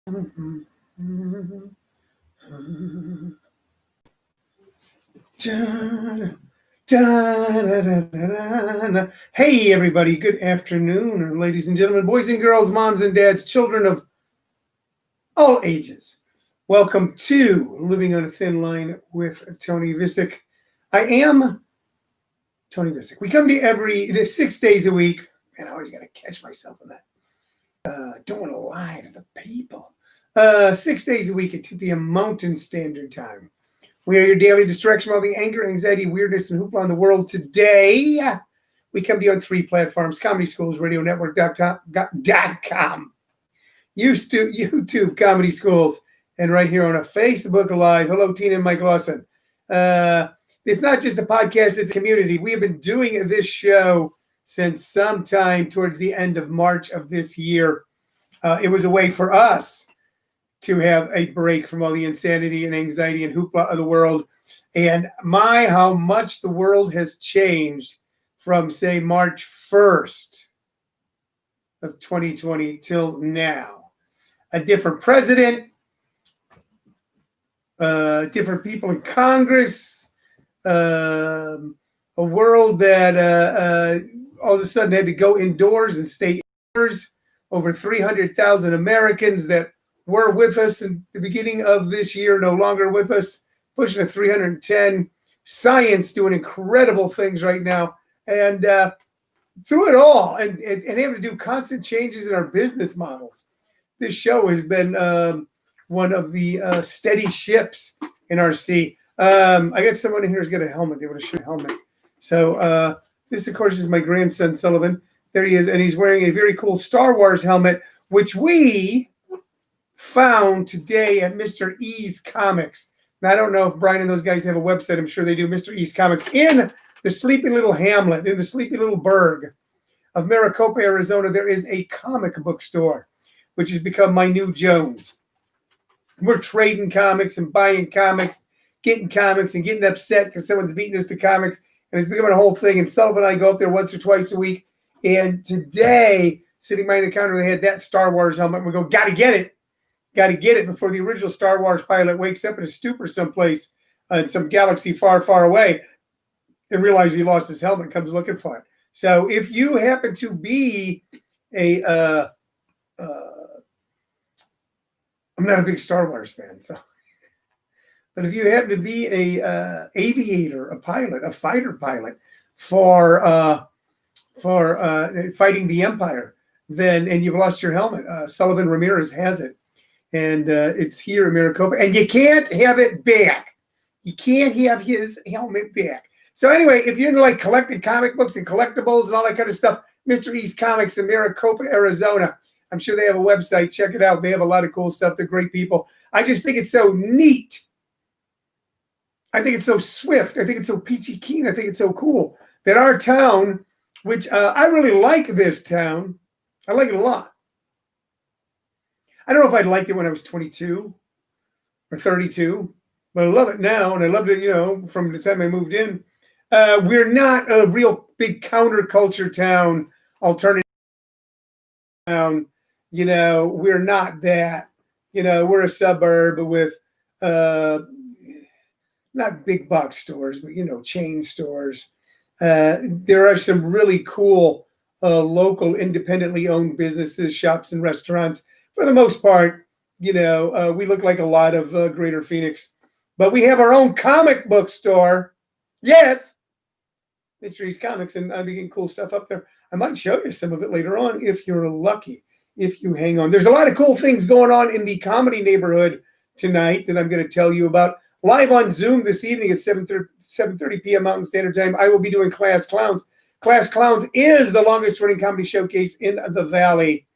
Hey, everybody. Good afternoon, ladies and gentlemen, boys and girls, moms and dads, children of all ages. Welcome to Living on a Thin Line with Tony Vicich. I am Tony Vicich. We come to you 6 days a week. Man, I always got to catch myself in that. Don't want to lie to the people. 6 days a week at 2 p.m. Mountain Standard Time. We are your daily distraction from all the anger, anxiety, weirdness, and hoopla in the world. Today, we come to you on 3 platforms: Comedy Schools, RadioNetwork.com, YouTube Comedy Schools, and right here on a Facebook Live. Hello, Tina and Mike Lawson. It's not just a podcast, it's a community. We have been doing this show since sometime towards the end of March of this year. It was a way for us to have a break from all the insanity and anxiety and hoopla of the world. And how much the world has changed from, say, March 1st of 2020 till now. A different president, different people in Congress, a world that all of a sudden had to go indoors and stay indoors. Over 300,000 Americans that were with us in the beginning of this year, no longer with us, pushing to 310. Science doing incredible things right now. And through it all, and able to do constant changes in our business models, this show has been one of the steady ships in our sea. I got someone in here who's got a helmet. They want to show a helmet. So this, of course, is my grandson, Sullivan. There he is, and he's wearing a very cool Star Wars helmet, which we found today at Mr. E's Comics. Now, I don't know if Brian and those guys have a website. I'm sure they do. Mr. E's Comics in the sleepy little hamlet, in the sleepy little burg of Maricopa, Arizona. There is a comic book store, which has become my new Jones. We're trading comics and buying comics, getting comics and getting upset because someone's beating us to comics, and it's becoming a whole thing. And Sullivan and I go up there once or twice a week. And today, sitting behind the counter, they had that Star Wars helmet. We go, got to get it before the original Star Wars pilot wakes up in a stupor someplace in some galaxy far, far away and realizes he lost his helmet and comes looking for it. So if you happen to be I'm not a big Star Wars fan, but if you happen to be a aviator, a pilot, a fighter pilot for fighting the Empire, and you've lost your helmet, Sullivan Ramirez has it. And it's here in Maricopa. And you can't have it back. You can't have his helmet back. So anyway, if you're into like collecting comic books and collectibles and all that kind of stuff, Mr. East Comics in Maricopa, Arizona. I'm sure they have a website. Check it out. They have a lot of cool stuff. They're great people. I just think it's so neat. I think it's so swift. I think it's so peachy keen. I think it's so cool that our town, which I really like this town. I like it a lot. I don't know if I'd liked it when I was 22 or 32, but I love it now, and I loved it, from the time I moved in. We're not a real big counterculture town, alternative town. We're not that. We're a suburb with not big box stores, but, chain stores. There are some really cool local independently owned businesses, shops, and restaurants. For the most part, we look like a lot of Greater Phoenix. But we have our own comic book store. Yes, Mr. East Comics, and I'm getting cool stuff up there. I might show you some of it later on if you're lucky, if you hang on. There's a lot of cool things going on in the comedy neighborhood tonight that I'm going to tell you about. Live on Zoom this evening at 7:30 p.m. Mountain Standard Time, I will be doing Class Clowns. Class Clowns is the longest running comedy showcase in the Valley.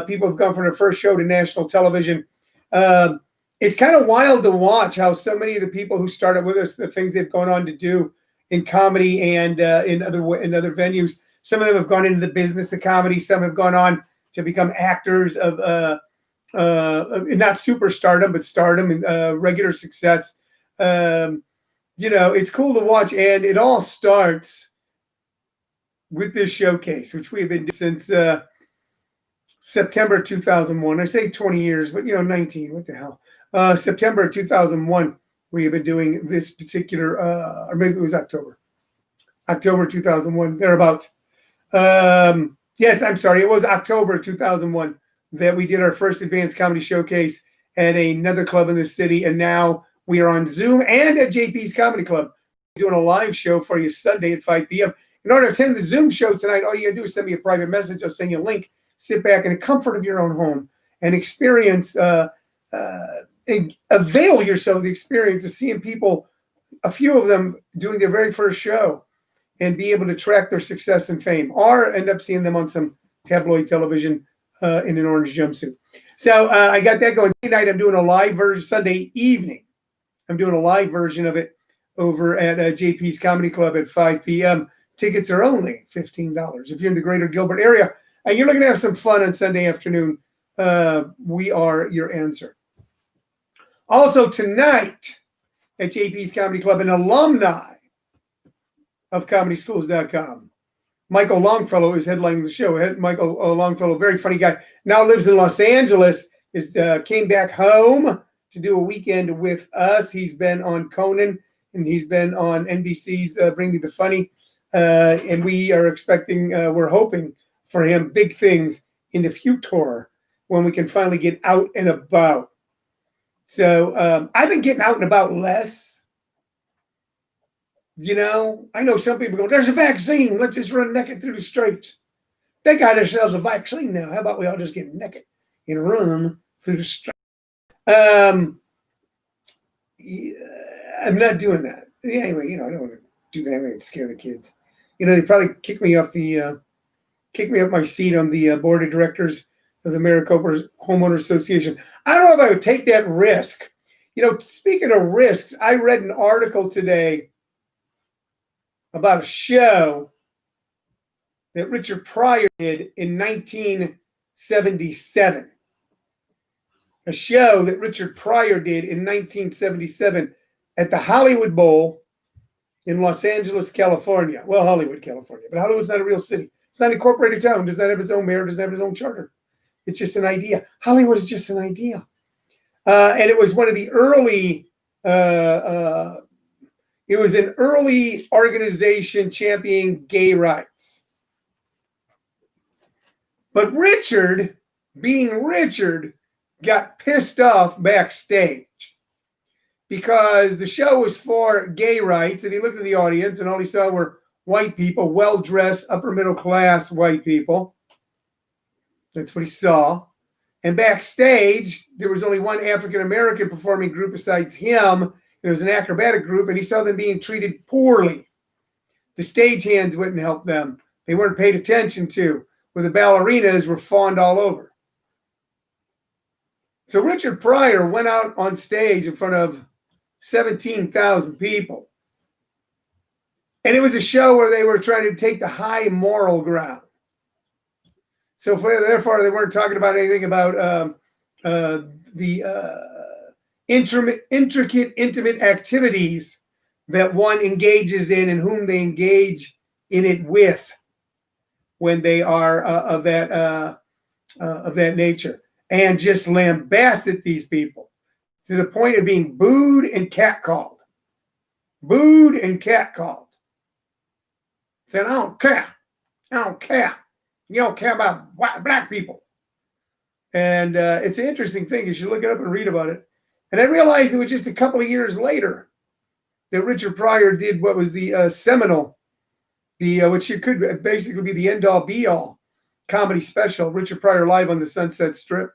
People have gone from their first show to national television. It's kind of wild to watch how so many of the people who started with us, the things they've gone on to do in comedy and in other venues. Some of them have gone into the business of comedy. Some have gone on to become actors of not superstardom, but stardom and regular success. It's cool to watch, and it all starts with this showcase, which we have been doing since September 2001. I say 20 years, but 19. What the hell? September 2001. We have been doing this particular, or maybe it was October 2001, thereabouts. Yes, I'm sorry. It was October 2001 that we did our first advanced comedy showcase at another club in the city. And now we are on Zoom and at JP's Comedy Club. We're doing a live show for you Sunday at 5 p.m. In order to attend the Zoom show tonight, all you gotta do is send me a private message. I'll send you a link. Sit back in the comfort of your own home and experience, avail yourself of the experience of seeing people, a few of them doing their very first show, and be able to track their success and fame, or end up seeing them on some tabloid television in an orange jumpsuit. So I got that going. Tonight I'm doing a live version. Sunday evening, I'm doing a live version of it over at JP's Comedy Club at 5 p.m. Tickets are only $15. If you're in the greater Gilbert area and you're looking to have some fun on Sunday afternoon, we are your answer. Also tonight at JP's Comedy Club, an alumni of ComedySchools.com, Michael Longfellow is headlining the show. Michael Longfellow, very funny guy, now lives in Los Angeles, came back home to do a weekend with us. He's been on Conan and he's been on NBC's Bring Me the Funny. And we are expecting, we're hoping for him big things in the future when we can finally get out and about. So I've been getting out and about less. I know some people go, there's a vaccine. Let's just run naked through the streets. They got themselves a vaccine now. How about we all just get naked and run through the streets? I'm not doing that. Anyway, I don't want to do that and scare the kids. They probably kick me off my seat on the board of directors of the Maricopa Homeowner Association. I don't know if I would take that risk. Speaking of risks, I read an article today about a show that Richard Pryor did in 1977. A show that Richard Pryor did in 1977 at the Hollywood Bowl in Los Angeles, California. Well, Hollywood, California. But Hollywood's not a real city. It's not an incorporated town. It does not have its own mayor. It does not have its own charter. It's just an idea. Hollywood is just an idea. And it was one of the early, it was an early organization championing gay rights. But Richard, being Richard, got pissed off backstage because the show was for gay rights, and he looked at the audience and all he saw were white people, well-dressed, upper middle class white people. That's what he saw. And backstage, there was only one African-American performing group besides him. It was an acrobatic group, and he saw them being treated poorly. The stagehands wouldn't help them. They weren't paid attention to, where the ballerinas were fawned all over. So Richard Pryor went out on stage in front of 17,000 people. And it was a show where they were trying to take the high moral ground. So therefore, they weren't talking about anything about the intricate, intimate activities that one engages in and whom they engage in it with when they are of that nature, and just lambasted these people to the point of being booed and catcalled. Booed and catcalled. Said, I don't care. I don't care. You don't care about black people. And it's an interesting thing. You should look it up and read about it. And I realized it was just a couple of years later that Richard Pryor did what was the seminal, which could basically be the end-all, be-all comedy special, Richard Pryor Live on the Sunset Strip.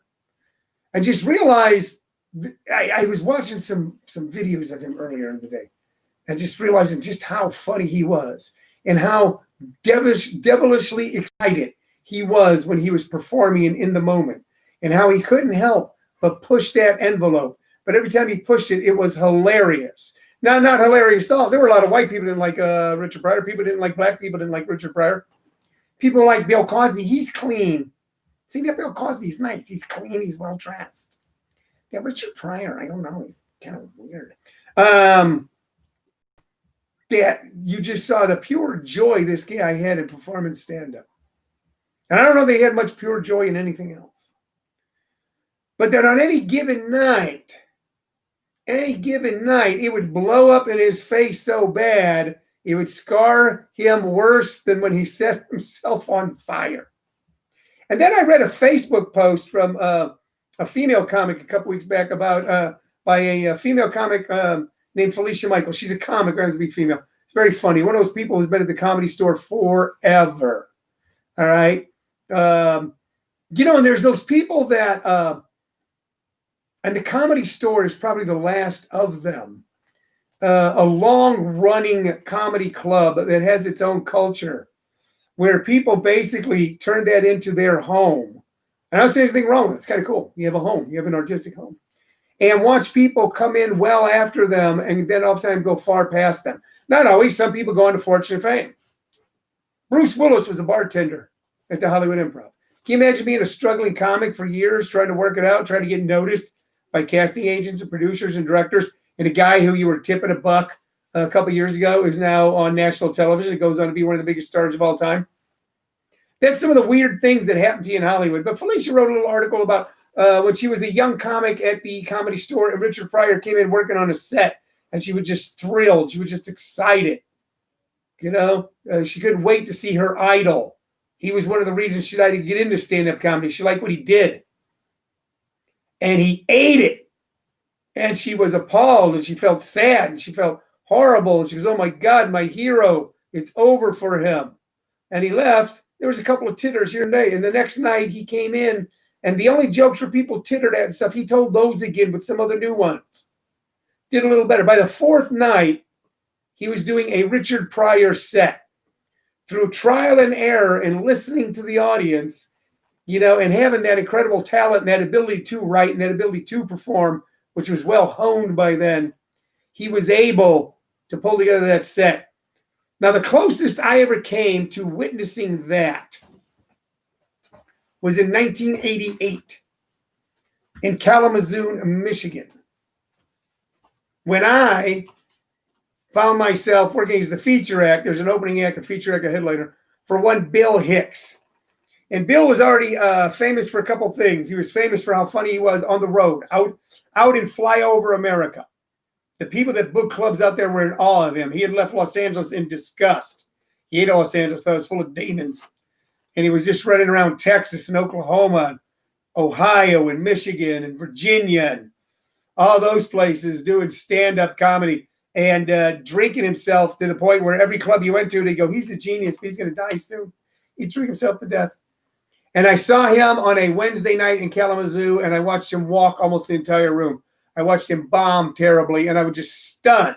I just realized, I was watching some videos of him earlier in the day, and just realizing just how funny he was and how devilishly excited he was when he was performing and in the moment, and how he couldn't help but push that envelope. But every time he pushed it, it was hilarious. Not hilarious at all. There were a lot of white people who didn't like Richard Pryor. People didn't like black people, didn't like Richard Pryor. People like Bill Cosby. He's clean. See, that Bill Cosby's nice. He's clean. He's well-dressed. Yeah, Richard Pryor, I don't know. He's kind of weird. That you just saw the pure joy this guy had in performing stand-up. And I don't know if they had much pure joy in anything else. But that on any given night, it would blow up in his face so bad, it would scar him worse than when he set himself on fire. And then I read a Facebook post from a female comic a couple weeks back about by a female comic named Felicia Michael. She's a comic, happens to be female. She's very funny. One of those people who's been at the Comedy Store forever. All right. And there's those people that, and the Comedy Store is probably the last of them. A long-running comedy club that has its own culture, where people basically turn that into their home. And I don't say anything wrong with it. It's kind of cool. You have a home. You have an artistic home. And watch people come in well after them and then oftentimes go far past them. Not always. Some people go on to fortune and fame. Bruce Willis was a bartender at the Hollywood Improv. Can you imagine being a struggling comic for years, trying to work it out, trying to get noticed by casting agents and producers and directors, and a guy who you were tipping $1 a couple years ago is now on national television. It goes on to be one of the biggest stars of all time. That's some of the weird things that happen to you in Hollywood. But Felicia wrote a little article about when she was a young comic at the Comedy Store, and Richard Pryor came in working on a set, and she was just thrilled. She was just excited. She couldn't wait to see her idol. He was one of the reasons she decided to get into stand-up comedy. She liked what he did. And he ate it. And she was appalled, and she felt sad, and she felt horrible. And she goes, oh, my God, my hero. It's over for him. And he left. There was a couple of titters here and there. And the next night he came in, and the only jokes where people tittered at and stuff, he told those again with some other new ones. Did a little better. By the fourth night, he was doing a Richard Pryor set. Through trial and error and listening to the audience, and having that incredible talent and that ability to write and that ability to perform, which was well honed by then, he was able to pull together that set. Now, the closest I ever came to witnessing that was in 1988 in Kalamazoo, Michigan, when I found myself working as the feature act. There's an opening act, a feature act, a headliner for one Bill Hicks. And Bill was already famous for a couple things. He was famous for how funny he was on the road, out in Flyover America. The people that booked clubs out there were in awe of him. He had left Los Angeles in disgust. He hated Los Angeles, thought it was full of demons. And he was just running around Texas and Oklahoma, and Ohio and Michigan and Virginia and all those places doing stand-up comedy and drinking himself to the point where every club you went to, they go, he's a genius, but he's going to die soon. He'd drink himself to death. And I saw him on a Wednesday night in Kalamazoo, and I watched him walk almost the entire room. I watched him bomb terribly, and I was just stunned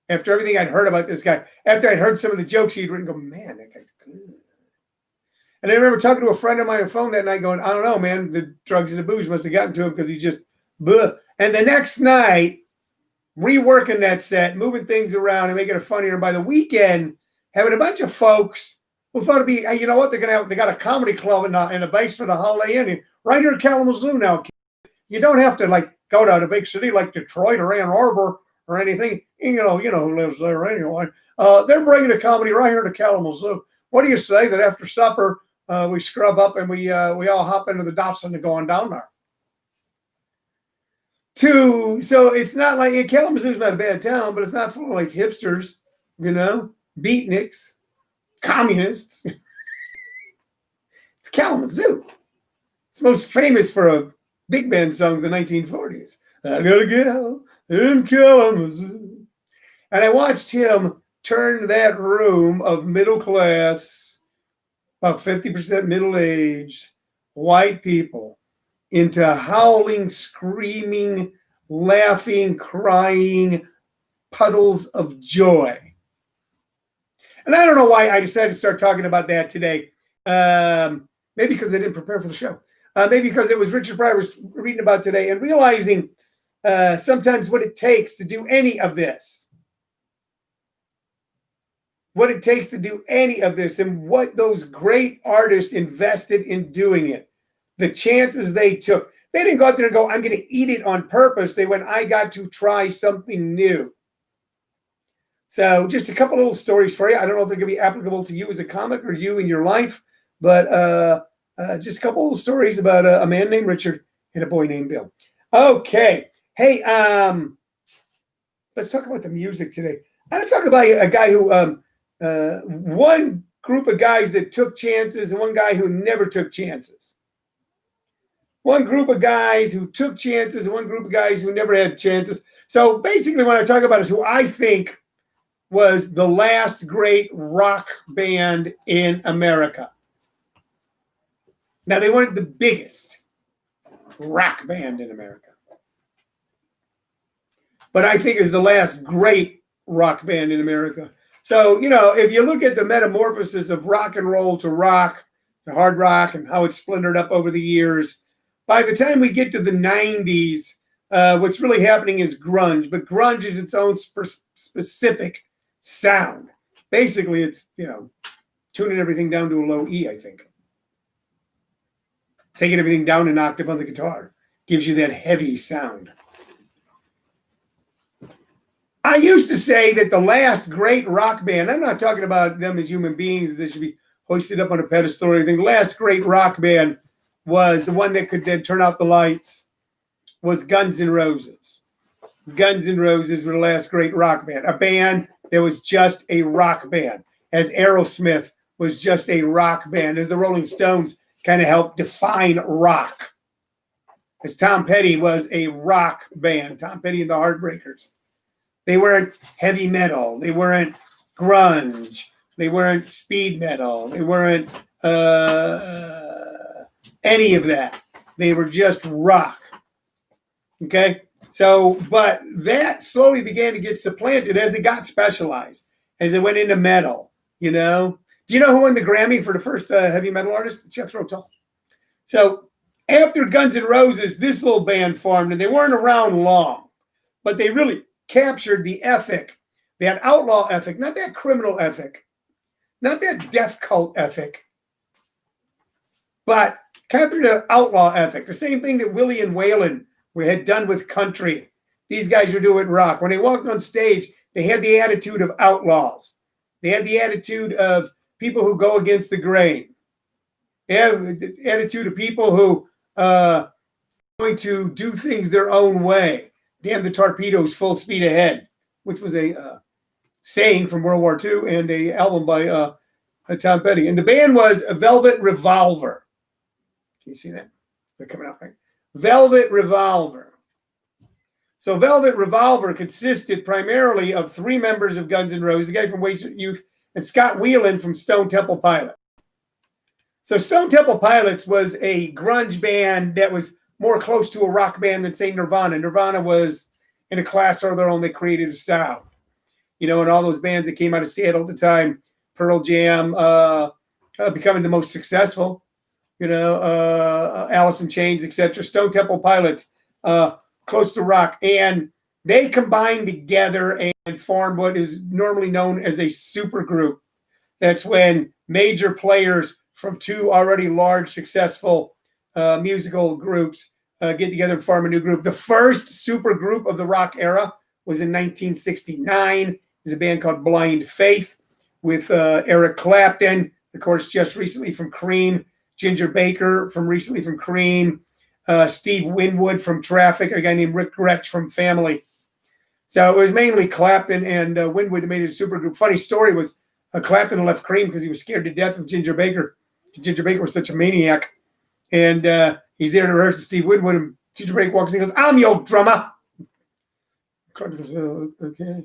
after everything I'd heard about this guy. After I'd heard some of the jokes he'd written, go, man, that guy's good. And I remember talking to a friend of mine on the phone that night going, I don't know, man, the drugs and the booze must have gotten to him because he just, bleh. And the next night, reworking that set, moving things around and making it funnier. And by the weekend, having a bunch of folks who thought it'd be, hey, you know what? They got a comedy club in a base for the Holiday Inn right here in Kalamazoo now. You don't have to go to a big city like Detroit or Ann Arbor or anything. You know who lives there anyway. They're bringing a comedy right here to Kalamazoo. What do you say that after supper we scrub up and we all hop into the Datsun and go on down there? So it's not like Kalamazoo's not a bad town, but it's not full of hipsters, beatniks, communists. It's Kalamazoo. It's most famous for a big band song of the 1940s. I got a gal in Kalamazoo. And I watched him turn that room of middle class, about 50% middle-aged, white people into howling, screaming, laughing, crying puddles of joy. And I don't know why I decided to start talking about that today. Maybe because I didn't prepare for the show. Maybe because it was Richard Pryor was reading about today and realizing sometimes what it takes to do any of this. What it takes to do any of this and what those great artists invested in doing it. The chances they took. They didn't go out there and go, I'm going to eat it on purpose. They went, I got to try something new. So just a couple little stories for you. I don't know if they're going to be applicable to you as a comic or you in your life, But just a couple of stories about a man named Richard and a boy named Bill. Okay. Hey, let's talk about the music today. I want to talk about a guy who, one group of guys that took chances and one guy who never took chances. One group of guys who took chances and one group of guys who never had chances. So basically what I talk about is who I think was the last great rock band in America. Now, they weren't the biggest rock band in America, but I think is the last great rock band in America. So, if you look at the metamorphosis of rock and roll to rock, to hard rock, and how it's splintered up over the years, by the time we get to the 90s, what's really happening is grunge, but grunge is its own specific sound. Basically, it's, tuning everything down to a low E, I think. Taking everything down an octave on the guitar gives you that heavy sound. I used to say that the last great rock band, I'm not talking about them as human beings that should be hoisted up on a pedestal or anything. The last great rock band was the one that could then turn out the lights, was Guns N' Roses. Guns N' Roses were the last great rock band, a band that was just a rock band, as Aerosmith was just a rock band, as the Rolling Stones kind of helped define rock, as Tom Petty was a rock band, Tom Petty and the Heartbreakers. They weren't heavy metal. They weren't grunge. They weren't speed metal. They weren't any of that. They were just rock. Okay? So, but that slowly began to get supplanted as it got specialized, as it went into metal, Do you know who won the Grammy for the first heavy metal artist? Jethro Tull. So after Guns N' Roses, this little band formed, and they weren't around long, but they really captured the ethic, that outlaw ethic, not that criminal ethic, not that death cult ethic, but captured an outlaw ethic. The same thing that Willie and Waylon had done with country. These guys were doing rock. When they walked on stage, they had the attitude of outlaws. They had the attitude of people who go against the grain. They have the attitude of people who are going to do things their own way. Damn the torpedoes, full speed ahead, which was a saying from World War II and an album by Tom Petty. And the band was a Velvet Revolver. Can you see that? They're coming out, right? Velvet Revolver. So Velvet Revolver consisted primarily of three members of Guns N' Roses, a guy from Wasted Youth, and Scott Weiland from Stone Temple Pilots. So Stone Temple Pilots was a grunge band that was more close to a rock band than, say, Nirvana. Nirvana was in a class of their own. They created a sound. And all those bands that came out of Seattle at the time, Pearl Jam, becoming the most successful, Alice in Chains, etc. Stone Temple Pilots, close to rock. And they combined together and formed what is normally known as a supergroup. That's when major players from two already large, successful musical groups get together and form a new group. The first super group of the rock era was in 1969. There's a band called Blind Faith with Eric Clapton, of course, just recently from Cream, Ginger Baker recently from Cream, Steve Winwood from Traffic, a guy named Rick Gretsch from Family. So it was mainly Clapton and Winwood that made it a super group. Funny story was Clapton left Cream because he was scared to death of Ginger Baker. Ginger Baker was such a maniac. And he's there to rehearse with Steve Winwood, and Ginger Baker walks in and goes, "I'm your drummer." Clapton goes, "Oh, okay."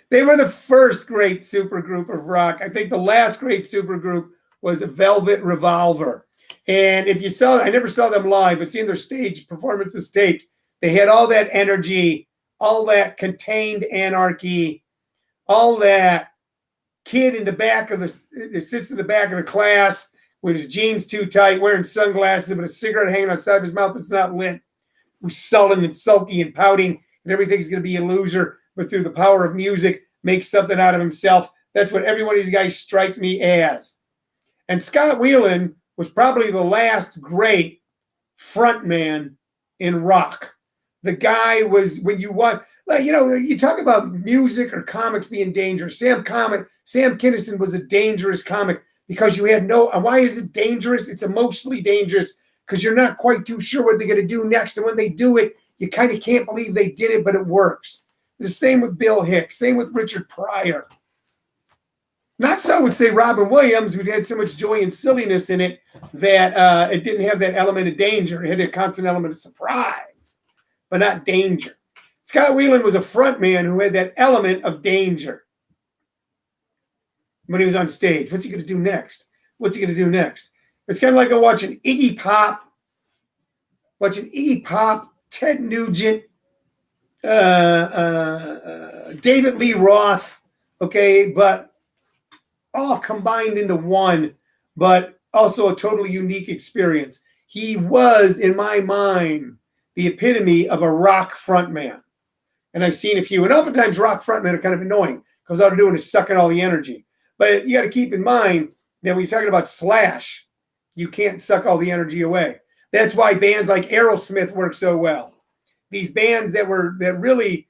They were the first great supergroup of rock. I think the last great supergroup was Velvet Revolver. And if you saw, I never saw them live, but seeing their stage performances taped, they had all that energy, all that contained anarchy, all that kid in the back of that sits in the back of the class with his jeans too tight, wearing sunglasses, but a cigarette hanging outside of his mouth that's not lit, who's sullen and sulky and pouting, and everything's going to be a loser, but through the power of music, makes something out of himself. That's what every one of these guys strike me as. And Scott Weiland was probably the last great frontman in rock. The guy was, when you want, Like, you talk about music or comics being dangerous. Sam Kinison was a dangerous comic because you had no. Why is it dangerous? It's emotionally dangerous because you're not quite too sure what they're going to do next, and when they do it, you kind of can't believe they did it, but it works. The same with Bill Hicks. Same with Richard Pryor. Not so with, say, Robin Williams, who had so much joy and silliness in it that it didn't have that element of danger. It had a constant element of surprise, but not danger. Scott Weiland was a front man who had that element of danger when he was on stage. What's he going to do next? What's he going to do next? It's kind of like watching Iggy Pop, Ted Nugent, David Lee Roth, okay, but all combined into one, but also a totally unique experience. He was, in my mind, the epitome of a rock frontman. And I've seen a few. And oftentimes rock frontmen are kind of annoying because all they're doing is sucking all the energy. But you got to keep in mind that when you're talking about Slash, you can't suck all the energy away. That's why bands like Aerosmith work so well. These bands that really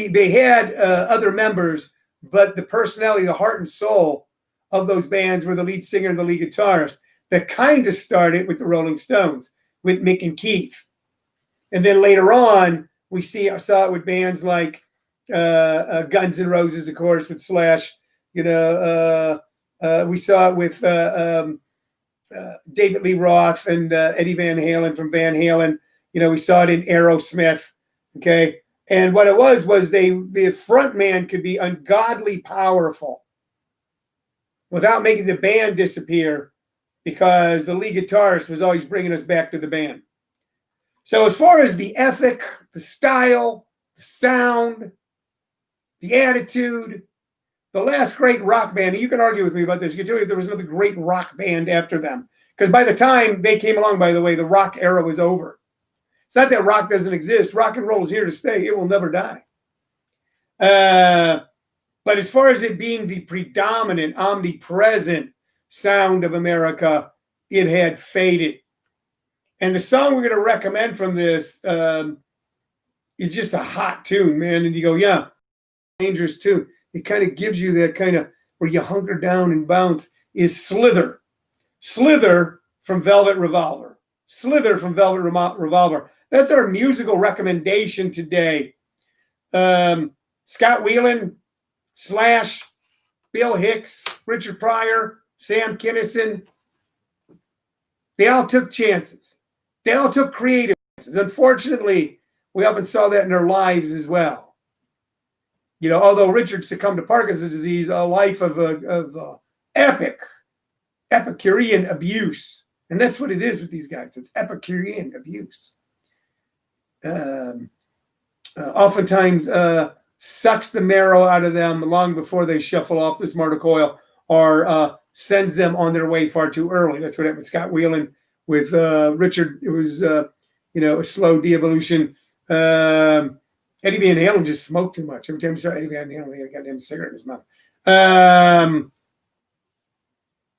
they had other members, but the personality, the heart and soul of those bands were the lead singer and the lead guitarist. That kind of started with the Rolling Stones, with Mick and Keith. And then later on, we saw it with bands like Guns N' Roses, of course, with Slash. We saw it with David Lee Roth and Eddie Van Halen from Van Halen. We saw it in Aerosmith. Okay, and what it was the front man could be ungodly powerful without making the band disappear, because the lead guitarist was always bringing us back to the band. So as far as the ethic, the style, the sound, the attitude, the last great rock band, and you can argue with me about this, you can tell me there was another great rock band after them. Because by the time they came along, by the way, the rock era was over. It's not that rock doesn't exist. Rock and roll is here to stay. It will never die. But as far as it being the predominant, omnipresent sound of America, it had faded. And the song we're going to recommend from this is just a hot tune, man. And you go, yeah, dangerous tune. It kind of gives you that kind of where you hunker down and bounce, is Slither. Slither from Velvet Revolver. Slither from Velvet Revolver. That's our musical recommendation today. Scott Weiland, Slash, Bill Hicks, Richard Pryor, Sam Kinison. They all took chances. They all took creative chances. Unfortunately, we often saw that in their lives as well. Although Richard succumbed to Parkinson's disease, a life of Epicurean abuse. And that's what it is with these guys. It's Epicurean abuse. Oftentimes sucks the marrow out of them long before they shuffle off this mortal coil, or sends them on their way far too early. That's what happened with Scott Weiland. With Richard, it was a slow de-evolution. Eddie Van Halen just smoked too much. Every time you saw Eddie Van Halen, he had a goddamn cigarette in his mouth.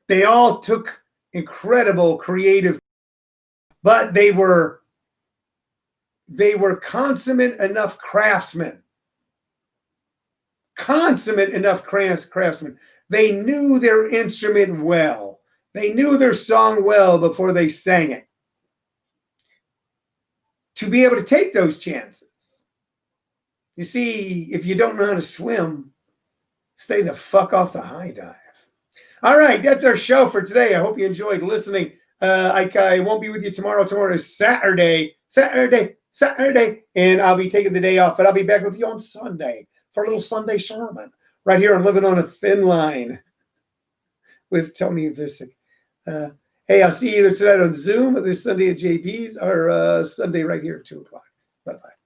They all took incredible creative, but they were consummate enough craftsmen. They knew their instrument well. They knew their song well before they sang it. To be able to take those chances. You see, if you don't know how to swim, stay the fuck off the high dive. All right, that's our show for today. I hope you enjoyed listening. I won't be with you tomorrow. Tomorrow is Saturday, and I'll be taking the day off, but I'll be back with you on Sunday for a little Sunday sermon right here on Living on a Thin Line with Tony Vicich. Hey, I'll see you either tonight on Zoom or this Sunday at JP's, or Sunday right here at 2 o'clock. Bye-bye.